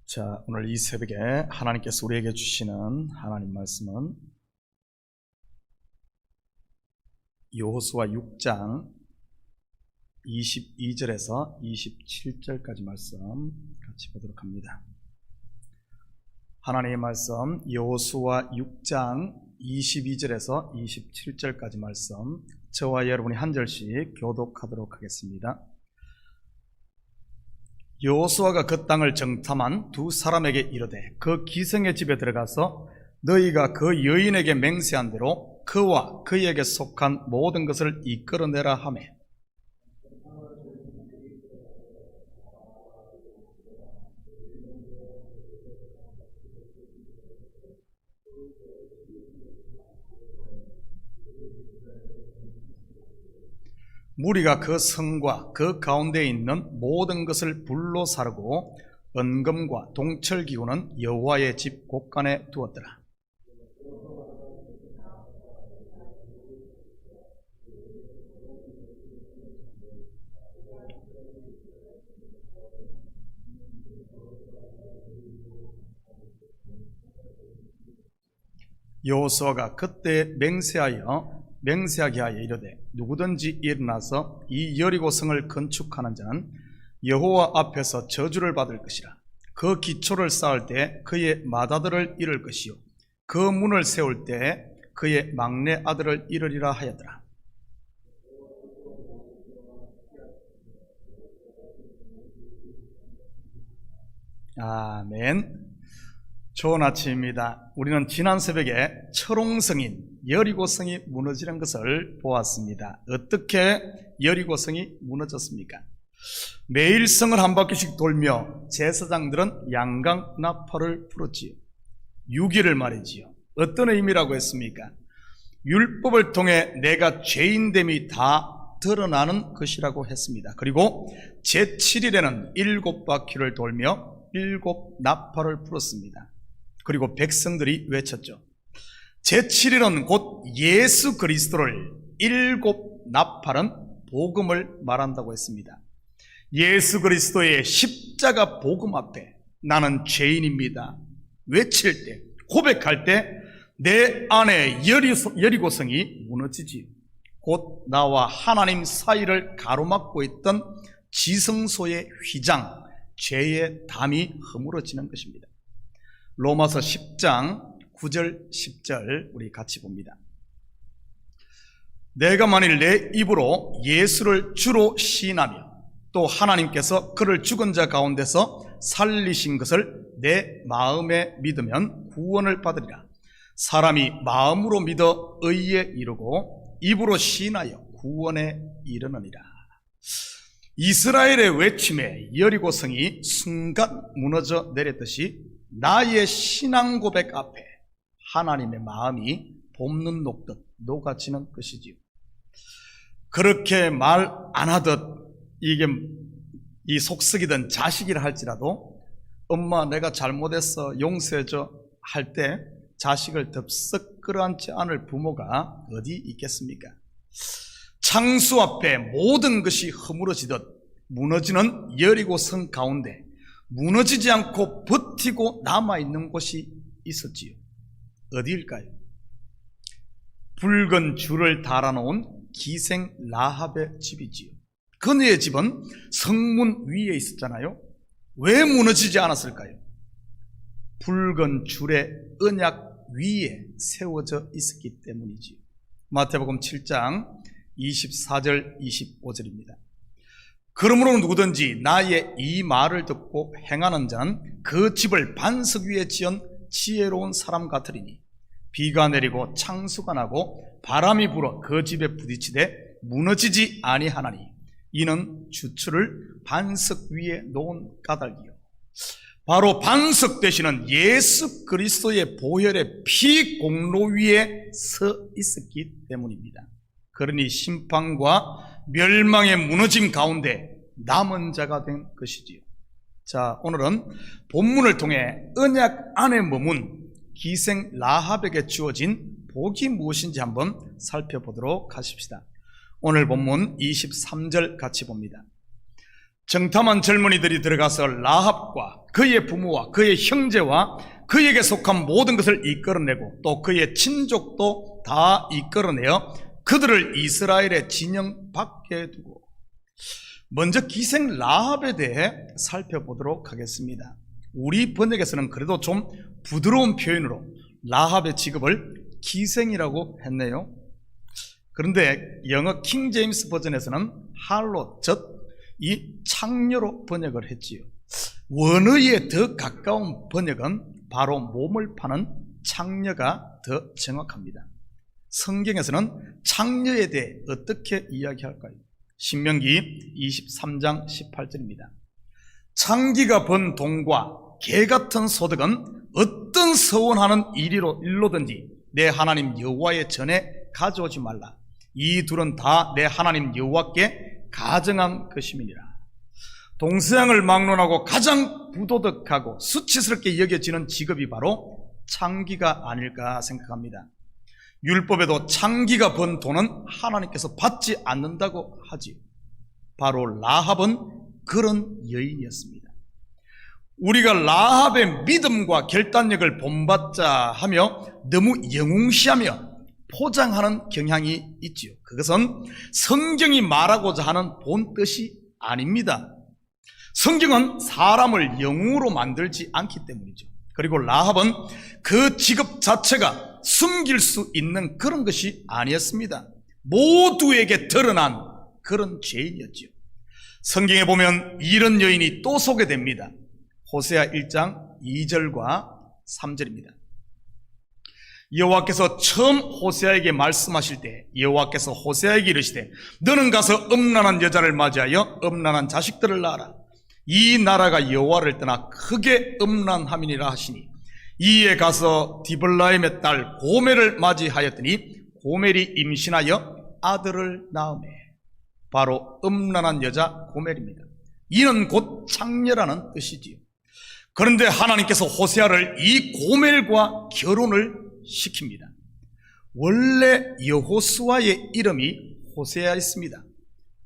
자, 오늘 이 새벽에 하나님께서 우리에게 주시는 하나님 말씀은 여호수아 6장 22절에서 27절까지 말씀 같이 보도록 합니다. 하나님의 말씀 여호수아 6장 22절에서 27절까지 말씀, 저와 여러분이 한 절씩 교독하도록 하겠습니다. 여호수아가 그 땅을 정탐한 두 사람에게 이르되 그 기생의 집에 들어가서 너희가 그 여인에게 맹세한 대로 그와 그에게 속한 모든 것을 이끌어내라 하매, 무리가 그 성과 그 가운데에 있는 모든 것을 불로 사르고 은금과 동철기구는 여호와의 집 곳간에 두었더라. 여호수아가 그때 맹세하게 하여 이르되 누구든지 일어나서 이 여리고성을 건축하는 자는 여호와 앞에서 저주를 받을 것이라. 그 기초를 쌓을 때 그의 맏아들을 잃을 것이요 그 문을 세울 때 그의 막내 아들을 잃으리라 하였더라. 아멘. 좋은 아침입니다. 우리는 지난 새벽에 철옹성인 여리고성이 무너지는 것을 보았습니다. 어떻게 여리고성이 무너졌습니까? 매일 성을 한 바퀴씩 돌며 제사장들은 양강 나팔을 불었지요. 유기를 말이지요. 어떤 의미라고 했습니까? 율법을 통해 내가 죄인됨이 다 드러나는 것이라고 했습니다. 그리고 제7일에는 7바퀴를 돌며 7 나팔을 불었습니다. 그리고 백성들이 외쳤죠. 제7일은 곧 예수 그리스도를 7 나팔은 복음을 말한다고 했습니다. 예수 그리스도의 십자가 복음 앞에 나는 죄인입니다 외칠 때, 고백할 때 내 안에 여리고성이 무너지지요. 곧 나와 하나님 사이를 가로막고 있던 지성소의 휘장, 죄의 담이 허물어지는 것입니다. 로마서 10장 9절 10절 우리 같이 봅니다. 내가 만일 내 입으로 예수를 주로 시인하며 또 하나님께서 그를 죽은 자 가운데서 살리신 것을 내 마음에 믿으면 구원을 받으리라. 사람이 마음으로 믿어 의에 이르고 입으로 시인하여 구원에 이르느니라. 이스라엘의 외침에 여리고성이 순간 무너져 내렸듯이 나의 신앙 고백 앞에 하나님의 마음이 볶는 녹듯 녹아지는 것이지요. 그렇게 말 안 하듯 이게 이 속썩이던 자식이라 할지라도 엄마 내가 잘못했어 용서해줘 할 때 자식을 덥석 끌어안지 않을 부모가 어디 있겠습니까? 창수 앞에 모든 것이 허물어지듯 무너지는 여리고성 가운데 무너지지 않고 버티고 남아있는 곳이 있었지요. 어디일까요? 붉은 줄을 달아놓은 기생 라합의 집이지요. 그녀의 집은 성문 위에 있었잖아요. 왜 무너지지 않았을까요? 붉은 줄의 언약 위에 세워져 있었기 때문이지요. 마태복음 7장 24절 25절입니다. 그러므로 누구든지 나의 이 말을 듣고 행하는 자는 그 집을 반석 위에 지은 지혜로운 사람 같으리니 비가 내리고 창수가 나고 바람이 불어 그 집에 부딪히되 무너지지 아니하나니 이는 주추를 반석 위에 놓은 까닭이요 바로 반석 되시는 예수 그리스도의 보혈의 피 공로 위에 서 있었기 때문입니다. 그러니 심판과 멸망의 무너짐 가운데 남은 자가 된 것이지요. 자, 오늘은 본문을 통해 언약 안에 머문 기생 라합에게 주어진 복이 무엇인지 한번 살펴보도록 하십시다. 오늘 본문 23절 같이 봅니다. 정탐한 젊은이들이 들어가서 라합과 그의 부모와 그의 형제와 그에게 속한 모든 것을 이끌어내고 또 그의 친족도 다 이끌어내어 그들을 이스라엘의 진영 밖에 두고, 먼저 기생 라합에 대해 살펴보도록 하겠습니다. 우리 번역에서는 그래도 좀 부드러운 표현으로 라합의 직업을 기생이라고 했네요. 그런데 영어 킹 제임스 버전에서는 할롯, 즉 이 창녀로 번역을 했지요. 원어에 더 가까운 번역은 바로 몸을 파는 창녀가 더 정확합니다. 성경에서는 창녀에 대해 어떻게 이야기할까요? 신명기 23장 18절입니다. 창기가 번 돈과 개 같은 소득은 어떤 서원하는 일로든지 내 하나님 여호와의 전에 가져오지 말라. 이 둘은 다 내 하나님 여호와께 가정한 것임이니라. 동서양을 막론하고 가장 부도덕하고 수치스럽게 여겨지는 직업이 바로 창기가 아닐까 생각합니다. 율법에도 창기가 번 돈은 하나님께서 받지 않는다고 하지요. 바로 라합은 그런 여인이었습니다. 우리가 라합의 믿음과 결단력을 본받자 하며 너무 영웅시하며 포장하는 경향이 있지요. 그것은 성경이 말하고자 하는 본뜻이 아닙니다. 성경은 사람을 영웅으로 만들지 않기 때문이죠. 그리고 라합은 그 직업 자체가 숨길 수 있는 그런 것이 아니었습니다. 모두에게 드러난 그런 죄인이었죠. 성경에 보면 이런 여인이 또 소개됩니다. 호세아 1장 2절과 3절입니다. 여호와께서 처음 호세아에게 말씀하실 때 여호와께서 호세아에게 이르시되 너는 가서 음란한 여자를 맞이하여 음란한 자식들을 낳아라. 이 나라가 여호와를 떠나 크게 음란함이니라 하시니 이에 가서 디블라임의 딸 고멜을 맞이하였더니 고멜이 임신하여 아들을 낳으매. 바로 음란한 여자 고멜입니다. 이는 곧 창녀라는 뜻이지요. 그런데 하나님께서 호세아를 이 고멜과 결혼을 시킵니다. 원래 여호수아의 이름이 호세아였습니다.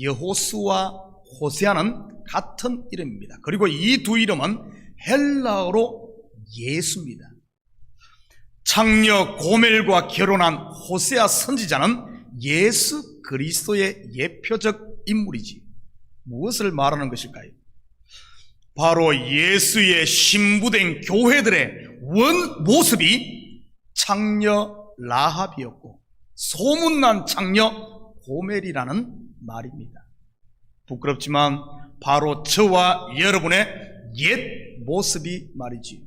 여호수아, 호세아는 같은 이름입니다. 그리고 이 두 이름은 헬라어로 예수입니다. 창녀 고멜과 결혼한 호세아 선지자는 예수 그리스도의 예표적 인물이지. 무엇을 말하는 것일까요? 바로 예수의 신부된 교회들의 원 모습이 창녀 라합이었고 소문난 창녀 고멜이라는 말입니다. 부끄럽지만 바로 저와 여러분의 옛 모습이 말이지요.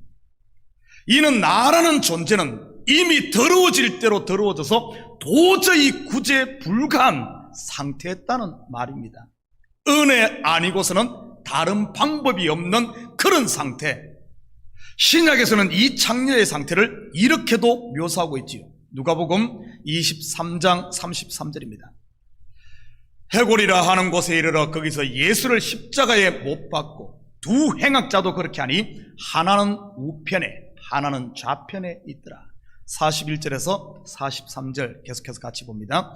이는 나라는 존재는 이미 더러워질 대로 더러워져서 도저히 구제 불가한 상태였다는 말입니다. 은혜 아니고서는 다른 방법이 없는 그런 상태. 신약에서는 이 창녀의 상태를 이렇게도 묘사하고 있지요. 누가복음 23장 33절입니다. 해골이라 하는 곳에 이르러 거기서 예수를 십자가에 못 박고 두 행악자도 그렇게 하니 하나는 우편에 하나는 좌편에 있더라. 41절에서 43절 계속해서 같이 봅니다.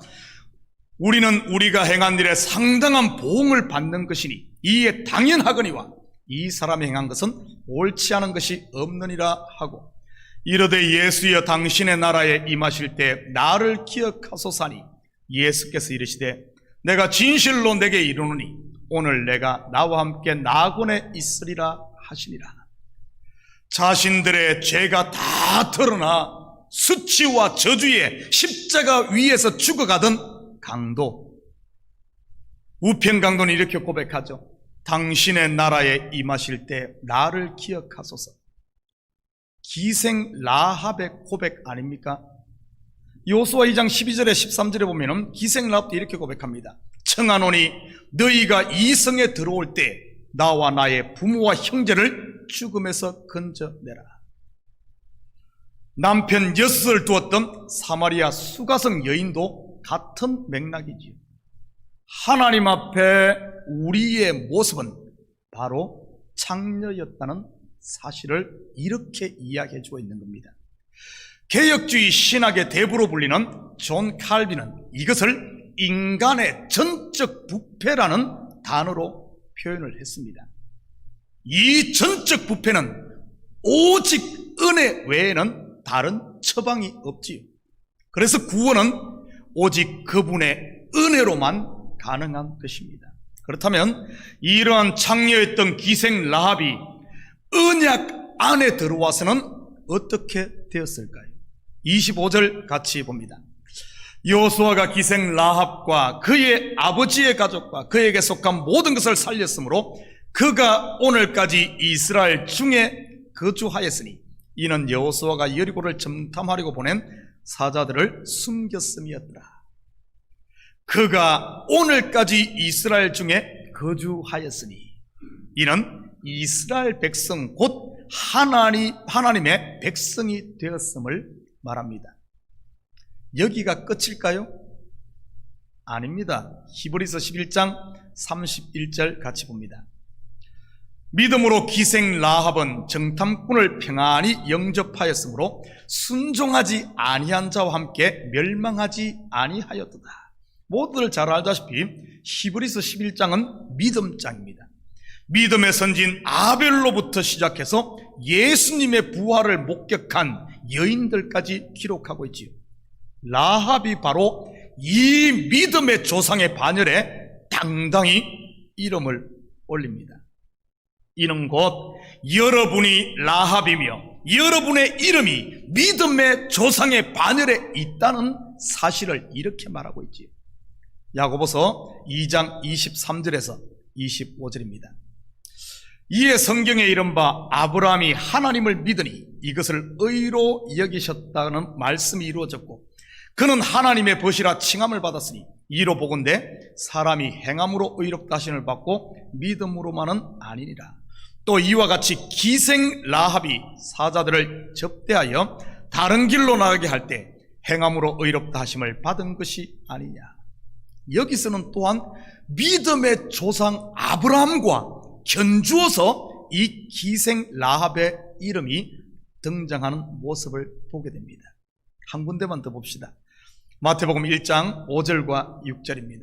우리는 우리가 행한 일에 상당한 보응을 받는 것이니 이에 당연하거니와 이 사람이 행한 것은 옳지 않은 것이 없느니라 하고 이르되 예수여 당신의 나라에 임하실 때 나를 기억하소서니 예수께서 이르시되 내가 진실로 내게 이르노니 오늘 내가 나와 함께 나곤에 있으리라 하시니라. 자신들의 죄가 다 드러나 수치와 저주의 십자가 위에서 죽어가던 강도, 우편 강도는 이렇게 고백하죠. 당신의 나라에 임하실 때 나를 기억하소서. 기생 라합의 고백 아닙니까? 여호수아 2장 12절에 13절에 보면은 기생 라합도 이렇게 고백합니다. 청하노니 너희가 이 성에 들어올 때 나와 나의 부모와 형제를 죽음에서 건져내라. 남편 6을 두었던 사마리아 수가성 여인도 같은 맥락이지요. 하나님 앞에 우리의 모습은 바로 창녀였다는 사실을 이렇게 이야기해 주고 있는 겁니다. 개혁주의 신학의 대부로 불리는 존 칼빈은 이것을 인간의 전적 부패라는 단어로 표현을 했습니다. 이 전적 부패는 오직 은혜 외에는 다른 처방이 없지요. 그래서 구원은 오직 그분의 은혜로만 가능한 것입니다. 그렇다면 이러한 창녀였던 기생 라합이 언약 안에 들어와서는 어떻게 되었을까요? 25절 같이 봅니다. 여호수아가 기생 라합과 그의 아버지의 가족과 그에게 속한 모든 것을 살렸으므로 그가 오늘까지 이스라엘 중에 거주하였으니 이는 여호수아가 여리고를 정탐하려고 보낸 사자들을 숨겼음이었더라. 그가 오늘까지 이스라엘 중에 거주하였으니 이는 이스라엘 백성 곧 하나님의 백성이 되었음을 말합니다. 여기가 끝일까요? 아닙니다. 히브리서 11장 31절 같이 봅니다. 믿음으로 기생 라합은 정탐꾼을 평안히 영접하였으므로 순종하지 아니한 자와 함께 멸망하지 아니하였도다. 모두들 잘 알다시피 히브리서 11장은 믿음장입니다. 믿음의 선진 아벨로부터 시작해서 예수님의 부활을 목격한 여인들까지 기록하고 있지요. 라합이 바로 이 믿음의 조상의 반열에 당당히 이름을 올립니다. 이는 곧 여러분이 라합이며 여러분의 이름이 믿음의 조상의 반열에 있다는 사실을 이렇게 말하고 있지요. 야고보서 2장 23절에서 25절입니다. 이에 성경에 이른바 아브라함이 하나님을 믿으니 이것을 의로 여기셨다는 말씀이 이루어졌고 그는 하나님의 벗이라 칭함을 받았으니 이로 보건대 사람이 행함으로 의롭다 하심을 받고 믿음으로만은 아니니라. 또 이와 같이 기생 라합이 사자들을 접대하여 다른 길로 나가게 할 때 행함으로 의롭다 하심을 받은 것이 아니냐. 여기서는 또한 믿음의 조상 아브라함과 견주어서 이 기생 라합의 이름이 등장하는 모습을 보게 됩니다. 한 군데만 더 봅시다. 마태복음 1장 5절과 6절입니다.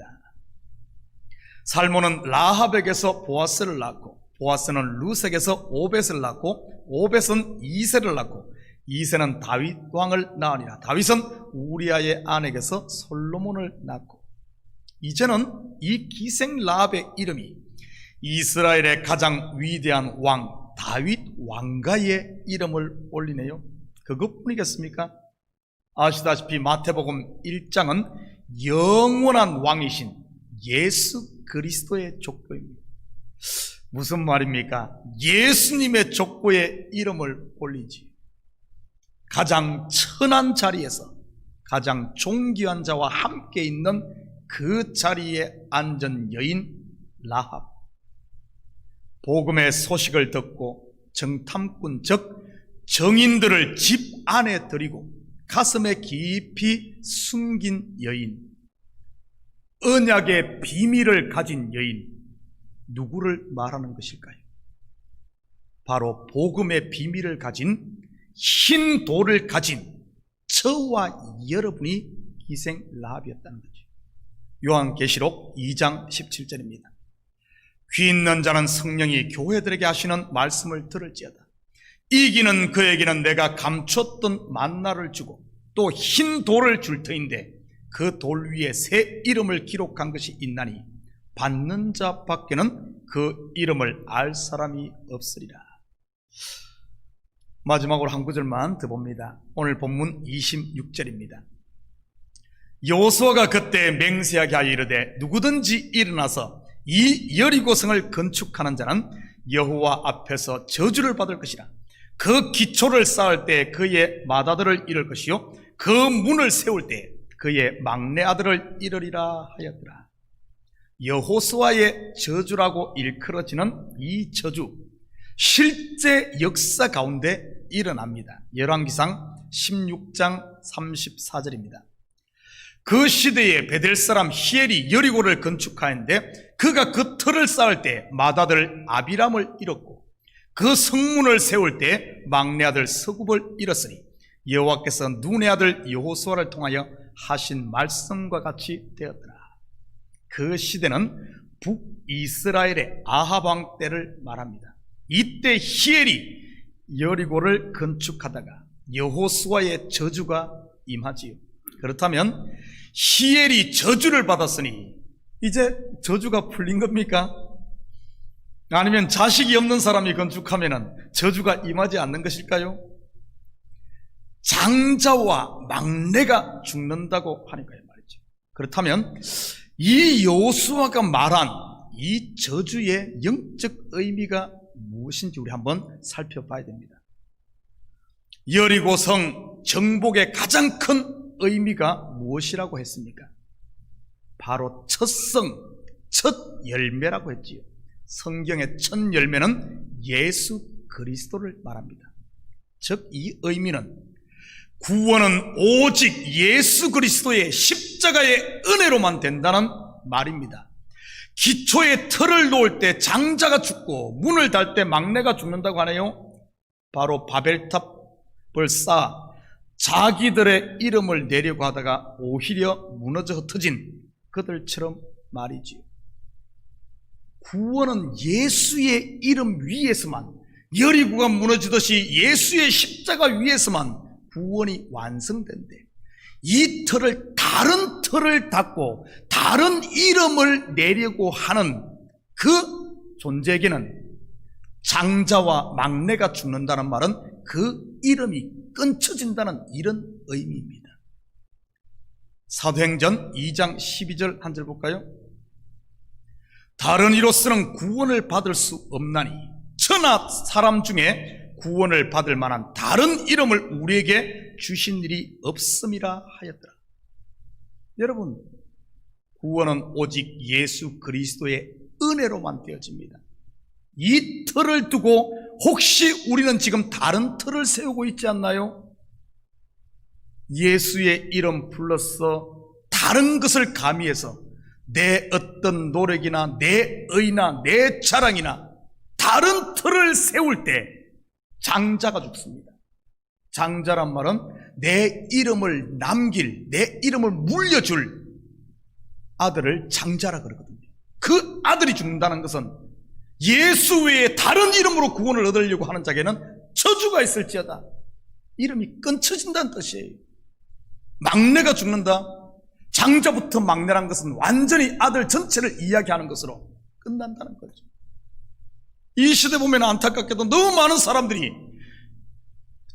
살몬은 라합에게서 보아스를 낳고 보아스는 루색에서 오벳을 낳고 오벳은 이새를 낳고 이새는 다윗 왕을 낳으니라. 다윗은 우리아의 아내에게서 솔로몬을 낳고 이제는 이 기생 라합의 이름이 이스라엘의 가장 위대한 왕 다윗 왕가의 이름을 올리네요. 그것뿐이겠습니까? 아시다시피 마태복음 1장은 영원한 왕이신 예수 그리스도의 족보입니다. 무슨 말입니까? 예수님의 족보의 이름을 올리지. 가장 천한 자리에서 가장 존귀한 자와 함께 있는 그 자리에 앉은 여인 라합. 복음의 소식을 듣고 정탐꾼 즉 정인들을 집 안에 들이고 가슴에 깊이 숨긴 여인, 언약의 비밀을 가진 여인, 누구를 말하는 것일까요? 바로 복음의 비밀을 가진 흰 돌을 가진 저와 여러분이 기생 라합이었다는 거죠. 요한계시록 2장 17절입니다. 귀 있는 자는 성령이 교회들에게 하시는 말씀을 들을지어다. 이기는 그에게는 내가 감췄던 만나를 주고 또 흰 돌을 줄 터인데 그 돌 위에 새 이름을 기록한 것이 있나니 받는 자 밖에는 그 이름을 알 사람이 없으리라. 마지막으로 한 구절만 더 봅니다. 오늘 본문 26절입니다. 여호수아가 그때 맹세하게 하여 이르되 누구든지 일어나서 이 여리고성을 건축하는 자는 여호와 앞에서 저주를 받을 것이라. 그 기초를 쌓을 때 그의 맏아들을 잃을 것이요 그 문을 세울 때 그의 막내 아들을 잃으리라 하였더라. 여호수아의 저주라고 일컬어지는 이 저주 실제 역사 가운데 일어납니다. 열왕기상 16장 34절입니다. 그 시대에 베델 사람 히엘이 여리고를 건축하였는데 그가 그 터를 쌓을 때 맏아들 아비람을 잃었고 그 성문을 세울 때 막내 아들 서굽을 잃었으니 여호와께서 눈의 아들 여호수아를 통하여 하신 말씀과 같이 되었더라. 그 시대는 북이스라엘의 아합 왕 때를 말합니다. 이때 히엘이 여리고를 건축하다가 여호수아의 저주가 임하지요. 그렇다면 히엘이 저주를 받았으니 이제 저주가 풀린 겁니까? 아니면 자식이 없는 사람이 건축하면 저주가 임하지 않는 것일까요? 장자와 막내가 죽는다고 하니까요 말이죠. 그렇다면 이 여호수아가 말한 이 저주의 영적 의미가 무엇인지 우리 한번 살펴봐야 됩니다. 여리고성 정복의 가장 큰 의미가 무엇이라고 했습니까? 바로 첫 열매라고 했지요. 성경의 첫 열매는 예수 그리스도를 말합니다. 즉 이 의미는 구원은 오직 예수 그리스도의 십자가의 은혜로만 된다는 말입니다. 기초의 틀을 놓을 때 장자가 죽고 문을 달 때 막내가 죽는다고 하네요. 바로 바벨탑을 쌓아 자기들의 이름을 내려고 하다가 오히려 무너져 흩어진 그들처럼 말이지요. 구원은 예수의 이름 위에서만, 여리고가 무너지듯이 예수의 십자가 위에서만 구원이 완성된대. 이 틀을, 다른 틀을 닫고 다른 이름을 내려고 하는 그 존재에게는 장자와 막내가 죽는다는 말은 그 이름이 끊쳐진다는 이런 의미입니다. 사도행전 2장 12절 한 절 볼까요? 다른 이로서는 구원을 받을 수 없나니 천하 사람 중에 구원을 받을 만한 다른 이름을 우리에게 주신 일이 없음이라 하였더라. 여러분, 구원은 오직 예수 그리스도의 은혜로만 되어집니다. 이 틀을 두고 혹시 우리는 지금 다른 틀을 세우고 있지 않나요? 예수의 이름 불러서 다른 것을 가미해서 내 어떤 노력이나 내 의나 내 자랑이나 다른 틀을 세울 때 장자가 죽습니다. 장자란 말은 내 이름을 남길, 내 이름을 물려줄 아들을 장자라 그러거든요. 그 아들이 죽는다는 것은 예수 외에 다른 이름으로 구원을 얻으려고 하는 자에게는 저주가 있을지어다. 이름이 끊쳐진다는 뜻이에요. 막내가 죽는다. 장자부터 막내란 것은 완전히 아들 전체를 이야기하는 것으로 끝난다는 거죠. 이 시대 보면 안타깝게도 너무 많은 사람들이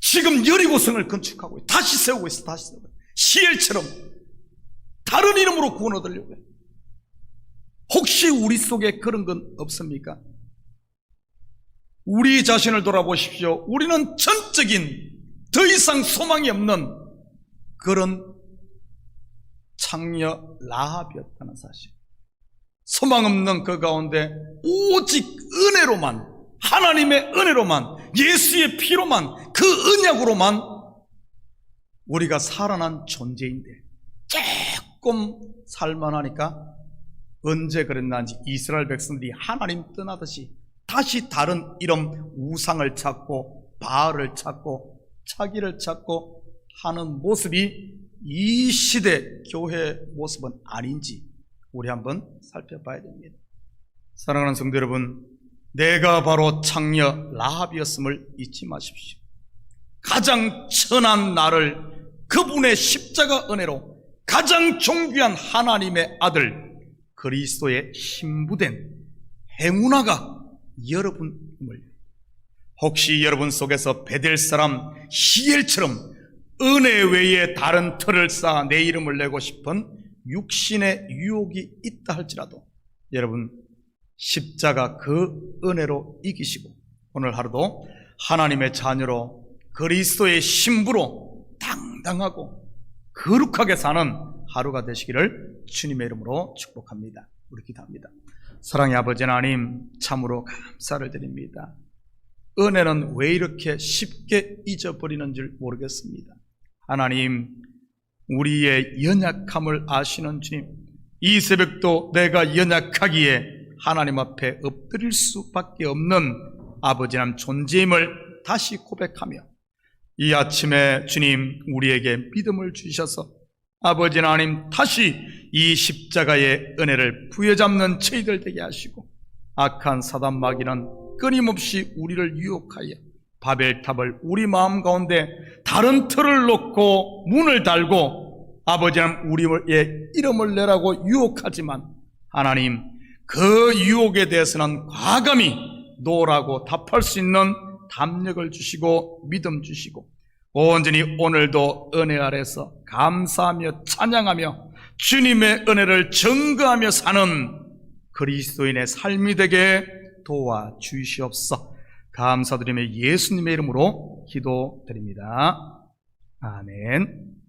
지금 여리고성을 건축하고 있어요. 다시 세우고 있어. 다시 세우고 있어요. 시엘처럼 다른 이름으로 구원 얻으려고 해요. 혹시 우리 속에 그런 건 없습니까? 우리 자신을 돌아보십시오. 우리는 전적인 더 이상 소망이 없는 그런 창녀 라합이었다는 사실. 소망 없는 그 가운데 오직 은혜로만, 하나님의 은혜로만, 예수의 피로만, 그 언약으로만 우리가 살아난 존재인데 조금 살만하니까 언제 그랬는지 이스라엘 백성들이 하나님 떠나듯이 다시 다른 이름 우상을 찾고 바알을 찾고 차기를 찾고 하는 모습이 이 시대 교회의 모습은 아닌지 우리 한번 살펴봐야 됩니다. 사랑하는 성도 여러분, 내가 바로 창녀 라합이었음을 잊지 마십시오. 가장 천한 나를 그분의 십자가 은혜로 가장 존귀한 하나님의 아들 그리스도의 신부된 행운아가 여러분임을, 혹시 여러분 속에서 베델 사람 히엘처럼 은혜 외에 다른 틀을 쌓아 내 이름을 내고 싶은 육신의 유혹이 있다 할지라도 여러분 십자가 그 은혜로 이기시고 오늘 하루도 하나님의 자녀로 그리스도의 신부로 당당하고 거룩하게 사는 하루가 되시기를 주님의 이름으로 축복합니다. 우리 기도합니다. 사랑의 아버지 하나님, 참으로 감사를 드립니다. 은혜는 왜 이렇게 쉽게 잊어버리는 줄 모르겠습니다. 하나님, 우리의 연약함을 아시는 주님, 이 새벽도 내가 연약하기에 하나님 앞에 엎드릴 수밖에 없는 아버지란 존재임을 다시 고백하며 이 아침에 주님 우리에게 믿음을 주셔서 아버지 하나님, 다시 이 십자가의 은혜를 부여잡는 저희들 되게 하시고, 악한 사단 마귀는 끊임없이 우리를 유혹하여 바벨탑을 우리 마음 가운데 다른 틀을 놓고 문을 달고 아버지 하나님, 우리의 이름을 내라고 유혹하지만 하나님, 그 유혹에 대해서는 과감히 노라고 답할 수 있는 담력을 주시고 믿음 주시고, 온전히 오늘도 은혜 아래서 감사하며 찬양하며 주님의 은혜를 증거하며 사는 그리스도인의 삶이 되게 도와주시옵소서. 감사드리며 예수님의 이름으로 기도드립니다. 아멘.